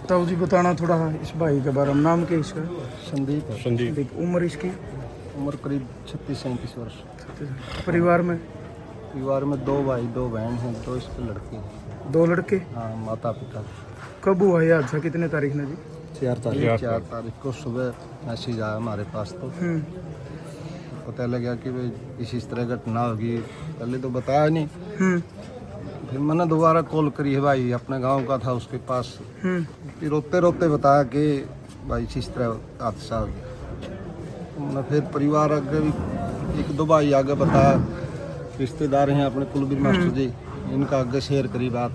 ताऊ जी बताना थोड़ा इस भाई के बारे में। नाम क्या इसका? संदीप है। संदीप। उम्र इसकी? उम्र करीब 36-37 वर्ष। परिवार में? परिवार में 2 भाई 2 बहन हैं, 2 इसके लड़के हैं। 2 लड़के? हाँ, माता पिता। कब हुआ ये हादसा? कितने तारीख ने जी? 4 तारीख को सुबह मैसेज आया हमारे पास। तो पता लगा कि भाई इस तरह घटना होगी। पहले तो बताया नहीं। फिर मैंने दोबारा कॉल करी है, भाई अपने गांव का था उसके पास। फिर रोते रोते बताया कि भाई इस तरह हादसा हो गया। मैंने फिर परिवार आगे भी 1-2 भाई आगे बताया, रिश्तेदार हैं अपने कुलबीर मास्टर जी, इनका आगे शेयर करी बात।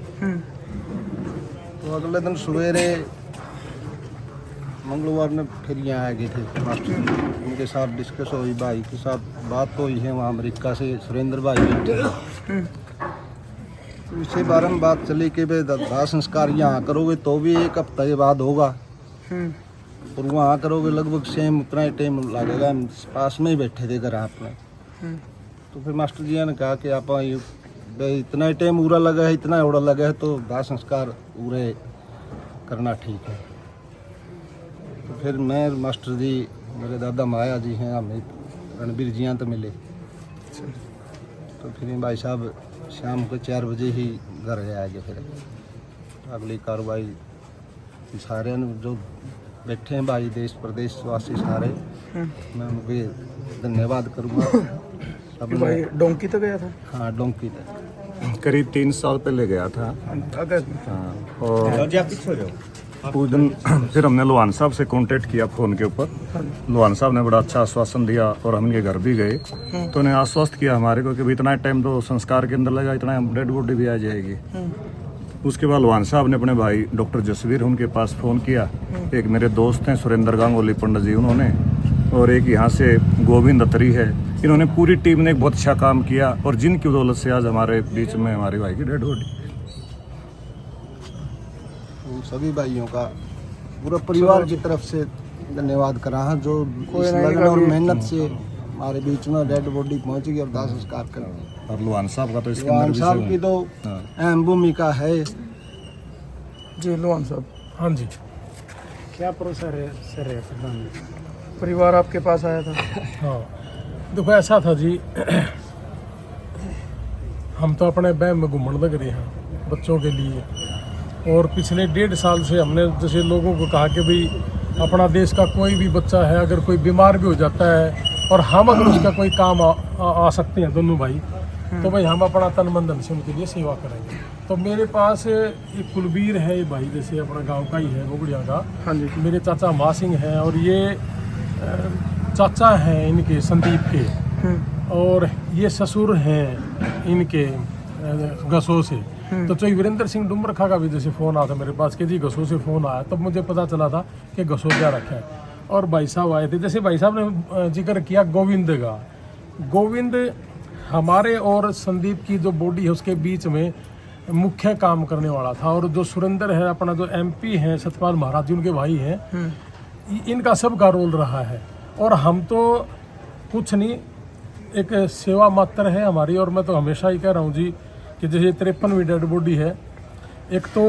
तो अगले दिन सवेरे मंगलवार ने फिर यहाँ आ गए थे मास्टर जी, उनके साथ डिस्कस हुई, भाई के साथ बात तो हुई है। वहाँ अमेरिका से सुरेंद्र भाई बैठे थे। तो इसी बारे में बात चली कि भाई दाह संस्कार यहाँ करोगे तो भी 1 हफ्ते के बाद होगा, और वहाँ करोगे लगभग सेम उतना ही टाइम लगेगा। हम पास में ही बैठे थे घर अपने। तो फिर मास्टर जी ने कहा कि आप इतना ही टाइम उरा लगा है, इतना उड़ा लगा है, तो दाह संस्कार उरे करना ठीक है। तो फिर मैं मास्टर जी, मेरे दादा माया जी हैं, अमित रणबीर जी हैं तो मिले। तो फिर भाई साहब शाम को 4 बजे ही घर आ गए। फिर अगली कार्रवाई सारे जो बैठे हैं भाई देश प्रदेश वासी सारे, मैं उनके धन्यवाद करूँगा। सब भाई डोंकी तो गया था? हाँ, डोंकी तक करीब 3 साल पहले गया था। अगस्त में? हाँ, और उस दिन फिर हमने लोहान साहब से कांटेक्ट किया फ़ोन के ऊपर। लोहान साहब ने बड़ा अच्छा आश्वासन दिया और हम ये घर भी गए। तो उन्हें आश्वस्त किया हमारे को कि भाई इतना टाइम तो संस्कार के अंदर लगा, इतना डेड बॉडी भी आ जाएगी। उसके बाद लोहान साहब ने अपने भाई डॉक्टर जसवीर उनके पास फ़ोन किया। एक मेरे दोस्त हैं सुरेंद्र गांगुली पंडित जी, उन्होंने, और एक यहाँ से गोविंद अत्री है। इन्होंने पूरी टीम ने एक बहुत अच्छा काम किया, और जिनकी बदौलत से आज हमारे बीच में हमारे भाई की डेड बॉडी। सभी भाइयों का पूरा परिवार की तरफ से धन्यवाद करा है, जो इस लगन और मेहनत से हमारे बीच में डेड बॉडी पहुंच गई और दाह संस्कार कर दिया। और लोहान साहब का तो इसके लोहान अंदर साहब की तो अहम भूमिका है जी। लोहान साहब, हाँ जी, क्या प्रोसेस है सर? परिवार आपके पास आया था? हाँ, देखो ऐसा था जी, हम तो अपने बैम में घूमने लग रहे हैं बच्चों के लिए, और पिछले 1.5 साल से हमने जैसे लोगों को कहा कि भाई अपना देश का कोई भी बच्चा है, अगर कोई बीमार भी हो जाता है और हम अगर उसका कोई काम आ सकते हैं दोनों भाई, तो भाई हम अपना तन मन धन से उनके लिए सेवा करेंगे। तो मेरे पास एक कुलबीर है, ये भाई जैसे अपना गांव का ही है, गोगड़िया का। हाँ जी। मेरे चाचा माँ सिंह हैं, और ये चाचा हैं इनके संदीप के, और ये ससुर हैं इनके गसो से। तो चौधरी वीरेंद्र सिंह डुमरखा का भी जैसे फ़ोन आया था मेरे पास कि जी गसो से फ़ोन आया, तब मुझे पता चला था कि गसो क्या रखा है। और भाई साहब आए थे, जैसे भाई साहब ने जिक्र किया गोविंद का। गोविंद हमारे और संदीप की जो बॉडी है उसके बीच में मुख्य काम करने वाला था, और जो सुरेंद्र है अपना जो MP हैं सतपाल महाराज जी, उनके भाई हैं, इनका सबका रोल रहा है। और हम तो कुछ नहीं, एक सेवा मात्र है हमारी। और मैं तो हमेशा ही कह रहा हूँ जी कि जैसे 53वीं डेड बॉडी है, एक तो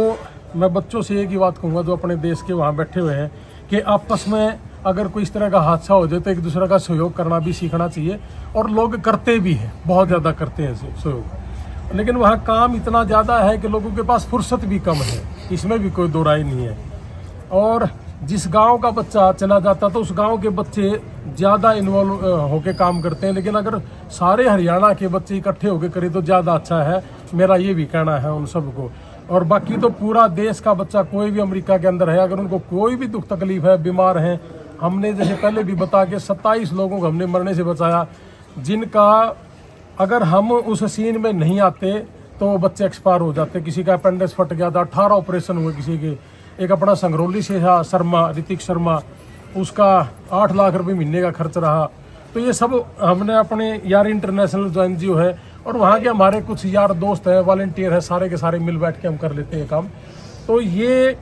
मैं बच्चों से एक ही बात कहूँगा जो अपने देश के वहाँ बैठे हुए हैं, कि आपस में अगर कोई इस तरह का हादसा हो जाए तो एक दूसरे का सहयोग करना भी सीखना चाहिए। और लोग करते भी हैं, बहुत ज़्यादा करते हैं सहयोग, लेकिन वहाँ काम इतना ज़्यादा है कि लोगों के पास फुर्सत भी कम है, इसमें भी कोई दो राय नहीं है। और जिस गांव का बच्चा चला जाता तो उस गांव के बच्चे ज़्यादा इन्वॉल्व होके काम करते हैं, लेकिन अगर सारे हरियाणा के बच्चे इकट्ठे होके करें तो ज़्यादा अच्छा है, मेरा ये भी कहना है उन सबको। और बाकी तो पूरा देश का बच्चा कोई भी अमेरिका के अंदर है, अगर उनको कोई भी दुख तकलीफ है, बीमार हैं, हमने जैसे पहले भी बता के 27 लोगों को हमने मरने से बचाया, जिनका अगर हम उस सीन में नहीं आते तो बच्चे एक्सपायर हो जाते। किसी का अपेंडिक्स फट गया था, 18 ऑपरेशन हुए किसी के। एक अपना संगरौली से था शर्मा, ऋतिक शर्मा, उसका 8 लाख रुपए महीने का खर्च रहा। तो ये सब हमने अपने यार इंटरनेशनल जो NGO है और वहाँ के हमारे कुछ यार दोस्त हैं, वॉलंटियर है, सारे के सारे मिल बैठ के हम कर लेते हैं काम। तो ये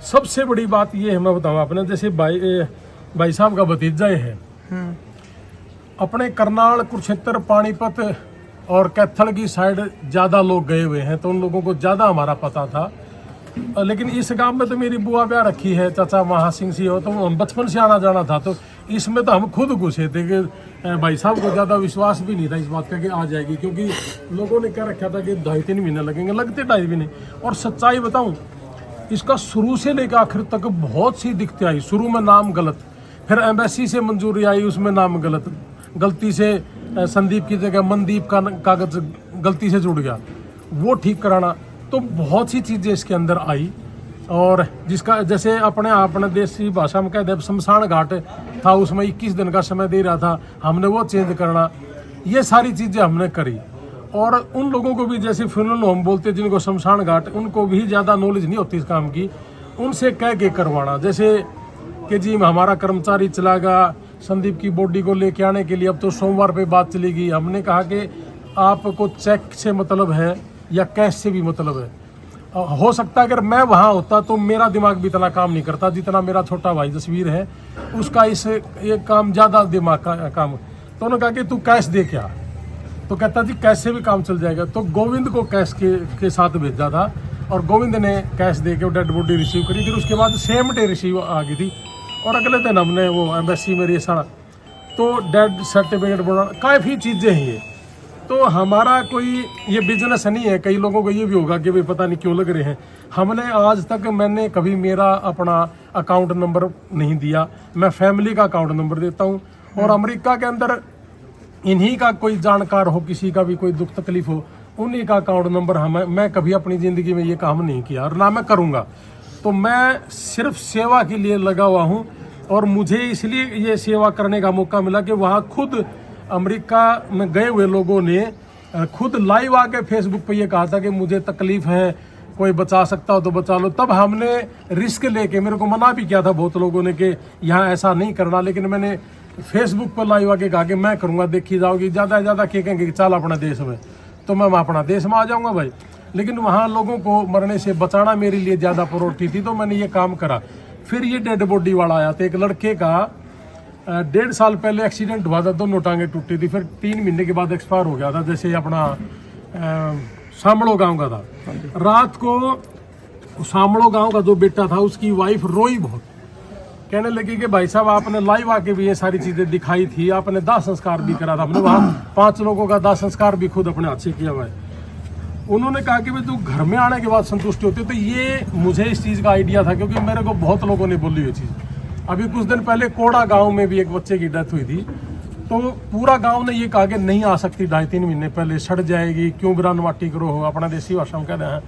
सबसे बड़ी बात ये है, मैं बताऊँ अपने जैसे भाई साहब का भतीजा है, अपने करनाल, कुरुक्षेत्र, पानीपत और कैथल की साइड ज़्यादा लोग गए हुए हैं, तो उन लोगों को ज़्यादा हमारा पता था। लेकिन इस गांव में तो मेरी बुआ ब्याह रखी है, चाचा महासिंह सी हो, तो हम बचपन से आना जाना था। तो इसमें तो हम खुद घुसे थे कि भाई साहब को ज़्यादा विश्वास भी नहीं था इस बात का कि आ जाएगी, क्योंकि लोगों ने क्या रखा था कि 2.5-3 महीने लगेंगे, लगते 2.5 महीने। और सच्चाई बताऊं, इसका शुरू से लेकर आखिर तक बहुत सी दिक्कतें आई। शुरू में नाम गलत, फिर एम्बेसी से मंजूरी आई, उसमें नाम गलत, गलती से संदीप की जगह मनदीप का कागज गलती से जुड़ गया, वो ठीक कराना। तो बहुत सी चीज़ें इसके अंदर आई। और जिसका जैसे अपने देसी भाषा में कहते हैं शमशान घाट था, उसमें 21 दिन का समय दे रहा था, हमने वो चेंज करना। ये सारी चीज़ें हमने करी। और उन लोगों को भी जैसे फ्यूनरल होम बोलते हैं जिनको शमशान घाट, उनको भी ज़्यादा नॉलेज नहीं होती इस काम की, उनसे कह के करवाना। जैसे कि जी हमारा कर्मचारी चला गया संदीप की बॉडी को लेके आने के लिए, अब तो सोमवार पे बात चलेगी। हमने कहा कि आपको चेक से मतलब है या कैश से भी मतलब है। हो सकता है अगर मैं वहाँ होता तो मेरा दिमाग भी इतना काम नहीं करता जितना मेरा छोटा भाई जसवीर है, उसका इस ये काम ज़्यादा दिमाग का काम। तो उन्होंने कहा कि तू कैश दे क्या, तो कहता जी कैश से भी काम चल जाएगा। तो गोविंद को कैश के साथ भेजा था और गोविंद ने कैश दे के डेड बॉडी रिसीव करी। फिर उसके बाद सेम डे रिसीव आ गई थी और अगले दिन हमने वो एम्बेसी में ये सारा तो डेड सर्टिफिकेट बनाना, काफ़ी चीज़ें हैं ये। तो हमारा कोई ये बिजनेस नहीं है। कई लोगों को ये भी होगा कि भाई पता नहीं क्यों लग रहे हैं। हमने आज तक मैंने कभी मेरा अपना अकाउंट नंबर नहीं दिया, मैं फैमिली का अकाउंट नंबर देता हूँ। और अमेरिका के अंदर इन्हीं का कोई जानकार हो, किसी का भी कोई दुख तकलीफ हो, उन्हीं का अकाउंट नंबर मैं कभी अपनी ज़िंदगी में ये काम नहीं किया और ना मैं करूँगा। तो मैं सिर्फ सेवा के लिए लगा हुआ हूँ। और मुझे इसलिए ये सेवा करने का मौका मिला कि वहाँ खुद अमेरिका में गए हुए लोगों ने खुद लाइव आके फेसबुक पे ये कहा था कि मुझे तकलीफ है, कोई बचा सकता हो तो बचा लो। तब हमने रिस्क लेके, मेरे को मना भी किया था बहुत लोगों ने कि यहाँ ऐसा नहीं करना, लेकिन मैंने फेसबुक पर लाइव आके कहा कि मैं करूँगा, देखी जाओगी। ज़्यादा से ज़्यादा कहेंगे कि चल अपना देश में, तो मैं अपना देश में आ जाऊँगा भाई। लेकिन वहाँ लोगों को मरने से बचाना मेरे लिए ज़्यादा प्रायोरिटी थी, तो मैंने ये काम करा। फिर ये डेड बॉडी वाला आया था, एक लड़के का 1.5 साल पहले एक्सीडेंट हुआ था, दोनों टांगें टूटी थी, फिर 3 महीने के बाद एक्सपायर हो गया था। जैसे अपना सामड़ो गांव का था। रात को सामड़ो गांव का जो बेटा था उसकी वाइफ रोई बहुत, कहने लगी कि भाई साहब आपने लाइव आके भी ये सारी चीज़ें दिखाई थी, आपने दाह संस्कार भी करा था। हमने वहाँ 5 लोगों का दाह संस्कार भी खुद अपने हाथ से किया हुआ है। उन्होंने कहा कि भाई तू घर में आने के बाद संतुष्टि होती है। तो ये मुझे इस चीज़ का आइडिया था, क्योंकि मेरे को बहुत लोगों ने बोली ये चीज़। अभी कुछ दिन पहले कोड़ा गांव में भी एक बच्चे की डेथ हुई थी, तो पूरा गांव ने ये कहा कि नहीं आ सकती, 2.5-3 महीने पहले सड़ जाएगी, क्यों बिरानवाटी करो हो, अपना देसी भाषा में कहते हैं।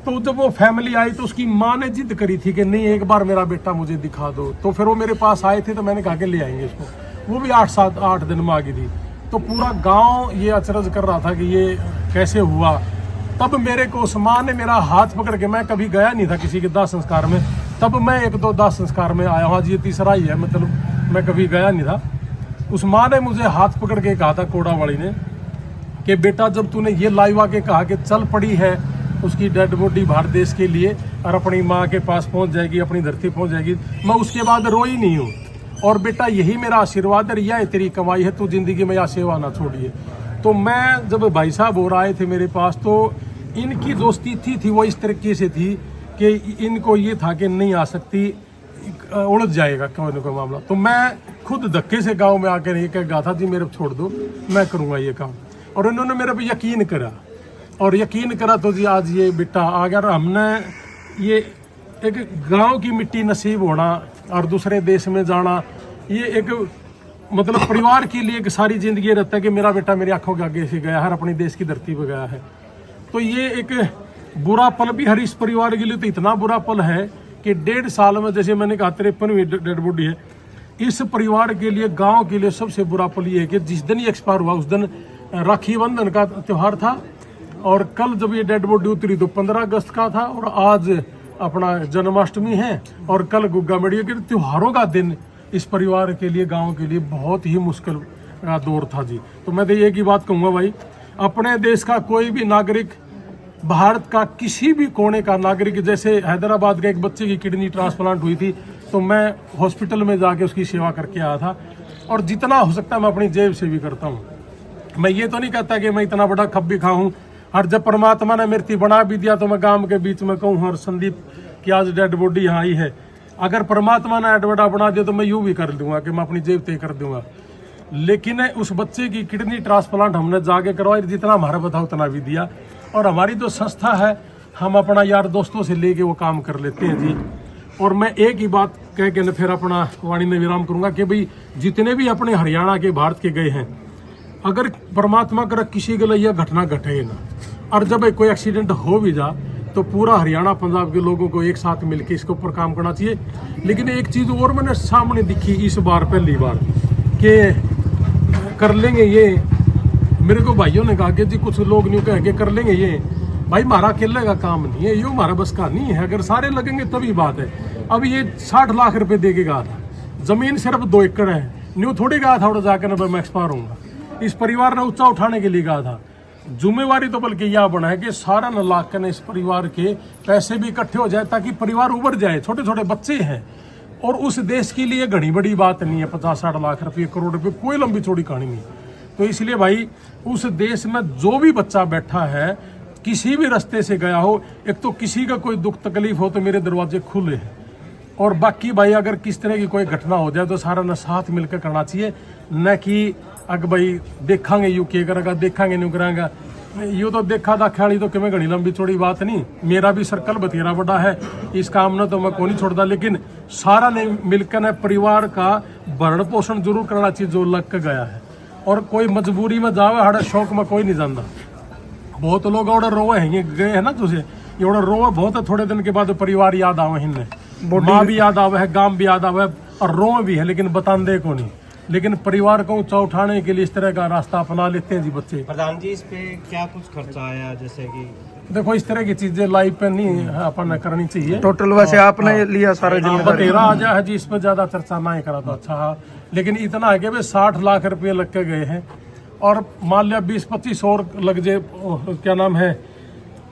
तो जब वो फैमिली आई तो उसकी माँ ने जिद करी थी कि नहीं एक बार मेरा बेटा मुझे दिखा दो। तो फिर वो मेरे पास आए थे, तो मैंने कहा कि ले आएंगे इसको। वो भी 8 दिन में आ गई थी। तो पूरा गांव ये अचरज कर रहा था कि ये कैसे हुआ। तब मेरे को उस माँ ने मेरा हाथ पकड़ के, मैं कभी गया नहीं था किसी के दाह संस्कार में, तब मैं 1-2 दाह संस्कार में आया हूँ, ये तीसरा ही है, मतलब मैं कभी गया नहीं था। उस माँ ने मुझे हाथ पकड़ के कहा था, कोड़ा वाली ने, कि बेटा जब तूने ये लाइव आके कहा कि चल पड़ी है उसकी डेड बॉडी बाहर देश के लिए और अपनी माँ के पास पहुँच जाएगी, अपनी धरती पहुँच जाएगी, मैं उसके बाद रोई नहीं हूँ। और बेटा यही मेरा आशीर्वाद है, यह तेरी कमाई है, तू जिंदगी में यह सेवा ना छोड़िए। तो मैं जब भाई साहब और आए थे मेरे पास, तो इनकी जो स्थिति थी वो इस तरीके से थी कि इनको ये था कि नहीं आ सकती, उलझ जाएगा कोई ना कोई मामला। तो मैं खुद धक्के से गांव में आकर ये कहा था जी मेरे को छोड़ दो, मैं करूँगा ये काम। और इन्होंने मेरे पे यकीन करा, और यकीन करा तो जी आज ये बेटा आ गया। हमने ये एक गांव की मिट्टी नसीब होना और दूसरे देश में जाना, ये एक मतलब परिवार के लिए एक सारी जिंदगी रहता है कि मेरा बेटा मेरी आंखों के आगे से गया है, अपनी देश की धरती पर गया है। तो ये एक बुरा पल भी हर इस परिवार के लिए तो इतना बुरा पल है कि 1.5 साल में, जैसे मैंने कहा 53वीं डेड बॉडी है, इस परिवार के लिए, गांव के लिए सबसे बुरा पल ये है कि जिस दिन ये एक्सपायर हुआ उस दिन राखी बंधन का त्यौहार था, और कल जब ये डेड बॉडी उतरी तो 15 अगस्त का था, और आज अपना जन्माष्टमी है, और कल गुग्गा मेड़िया के त्योहारों का दिन इस परिवार के लिए, गांव के लिए बहुत ही मुश्किल का दौर था जी। तो मैं तो एक ही बात कहूँगा भाई, अपने देश का कोई भी नागरिक, भारत का किसी भी कोने का नागरिक, जैसे हैदराबाद के एक बच्चे की किडनी ट्रांसप्लांट हुई थी, तो मैं हॉस्पिटल में जाके उसकी सेवा करके आया था, और जितना हो सकता है मैं अपनी जेब से भी करता हूँ। मैं ये तो नहीं कहता कि मैं इतना बड़ा खब्बी खा हूँ और जब परमात्मा ने मूर्ति बना भी दिया तो मैं गांव के बीच में कहूँ और संदीप की आज डेड बॉडी यहाँ आई है, अगर परमात्मा ने एडवर्डा बना दिया तो मैं यूं भी कर दूंगा कि मैं अपनी जेब तय कर दूंगा। लेकिन उस बच्चे की किडनी ट्रांसप्लांट हमने जाके करवाई, जितना हमारा बताओ उतना भी दिया। और हमारी जो संस्था है हम अपना यार दोस्तों से लेके वो काम कर लेते हैं जी। और मैं एक ही बात कह के फिर अपना वाणी में विराम करूंगा कि भाई जितने भी अपने हरियाणा के भारत के गए हैं, अगर परमात्मा कर किसी के लिए यह घटना घटे ना, और जब कोई एक्सीडेंट हो भी जा तो पूरा हरियाणा पंजाब के लोगों को एक साथ मिलकर इसके ऊपर काम करना चाहिए। लेकिन एक चीज़ और मैंने सामने दिखी इस बार, पहली बार कि कर लेंगे ये, मेरे को भाइयों ने कहा कि जी कुछ लोग न्यू कह के कर लेंगे ये, भाई हमारा अकेले का काम नहीं है, ये हमारा बस का नहीं है, अगर सारे लगेंगे तभी बात है। अब ये 60 लाख रुपए दे के गया था, जमीन सिर्फ 2 एकड़ है, न्यू थोड़ी गया था और जाकर मैं एक्सपायर हूँगा। इस परिवार ने ऊंचा उठाने के लिए कहा था। जिम्मेवारी तो बल्कि यह बना है कि सारा नालायकन इस परिवार के पैसे भी इकट्ठे हो जाए ताकि परिवार उभर जाए। छोटे छोटे बच्चे हैं और उस देश के लिए घनी बड़ी बात नहीं है 50-60 लाख रुपये, करोड़ रुपये, कोई लंबी चौड़ी कहानी नहीं। तो इसलिए भाई उस देश में जो भी बच्चा बैठा है, किसी भी रास्ते से गया हो, एक तो किसी का कोई दुख तकलीफ हो तो मेरे दरवाजे खुले हैं। और बाकी भाई अगर किस तरह की कोई घटना हो जाए तो सारा न साथ मिलकर करना चाहिए, न कि अग भाई देखांगे यू के करेगा, देखांगे न्यू कराएगा। यू तो देखा था ख्याली तो कि मैं घनी लंबी चौड़ी बात नहीं, मेरा भी सर्कल बतेरा बड़ा है, इस काम ने तो मैं को नहीं छोड़ता। लेकिन सारा ने मिलकर न परिवार का भरण पोषण जरूर करना चाहिए जो लग के गया है। और कोई मजबूरी में जावे हमारे शौक में कोई नहीं जानता। बहुत लोग और रोए हैं, ये गए हैं ना तुझे, ये रोए बहुत है, थोड़े दिन के बाद परिवार याद आवे, इनने माँ भी याद आवे है, गांव भी याद आवे और रोए भी है, लेकिन बतांदे को नहीं। लेकिन परिवार को ऊंचा उठाने के लिए इस तरह का रास्ता अपना लेते हैं जी बच्चे। प्रधान जी, इस पे क्या कुछ खर्चा आया? जैसे कि देखो इस तरह की चीजें लाइफ पे नहीं अपन करनी चाहिए। टोटल वैसे आपने लिया सारा जिम्मेदारी? बतेरा आ जाए जी, इस पर ज्यादा चर्चा ना ही करा तो अच्छा है। लेकिन इतना है कि भाई 60 लाख रुपये लग के गए हैं और मान लिया 20-25 और लग जाए, क्या नाम है,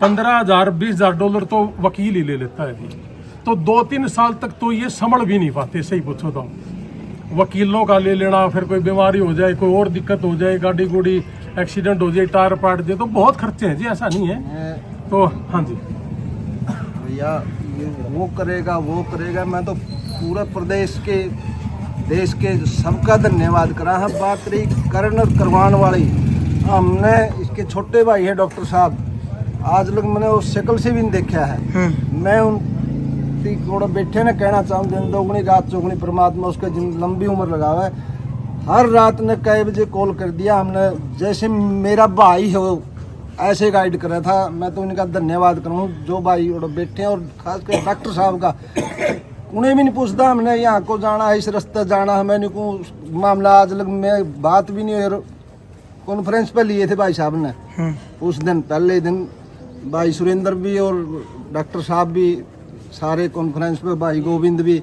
15,000-20,000 डॉलर तो वकील ही ले लेता है जी। तो 2-3 साल तक तो ये संभल भी नहीं पाते, सही पूछो तो। वकीलों का ले लेना, फिर कोई बीमारी हो जाए, कोई और दिक्कत हो जाए, गाड़ी गुड़ी एक्सीडेंट हो जाए, टायर पाट जाए, तो बहुत खर्चे हैं जी, ऐसा नहीं है। तो हाँ जी भैया, ये वो करेगा, मैं तो पूरे प्रदेश के देश के सबका धन्यवाद करा है। बात रही करण और करवान वाली, हमने इसके छोटे भाई है डॉक्टर साहब, आज लोग मैंने उस शक्ल से भी नहीं देखा है। मैं उन बैठे ने कहना चाहूँ, दिन दोगुनी रात चौगुनी, परमात्मा उसका लंबी उम्र लगावा है। हर रात ने कई बजे कॉल कर दिया, हमने जैसे मेरा भाई है वो ऐसे गाइड कर रहा था। मैं तो उनका धन्यवाद करूँ जो भाई और बैठे हैं, और खासकर डॉक्टर साहब का। उन्हें भी नहीं पूछता हमने यहाँ को जाना है, इस रास्ते जाना है, मैंने को मामला आज लग में बात भी नहीं हुई। कॉन्फ्रेंस पे लिए थे भाई साहब ने उस दिन, पहले दिन भाई सुरेंद्र भी और डॉक्टर साहब भी सारे कॉन्फ्रेंस पे, भाई गोविंद भी।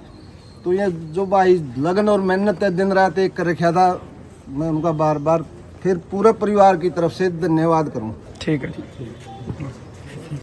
तो ये जो भाई लगन और मेहनत है दिन रात एक कर रखा था, मैं उनका बार बार फिर पूरे परिवार की तरफ से धन्यवाद करूँ। ठीक है।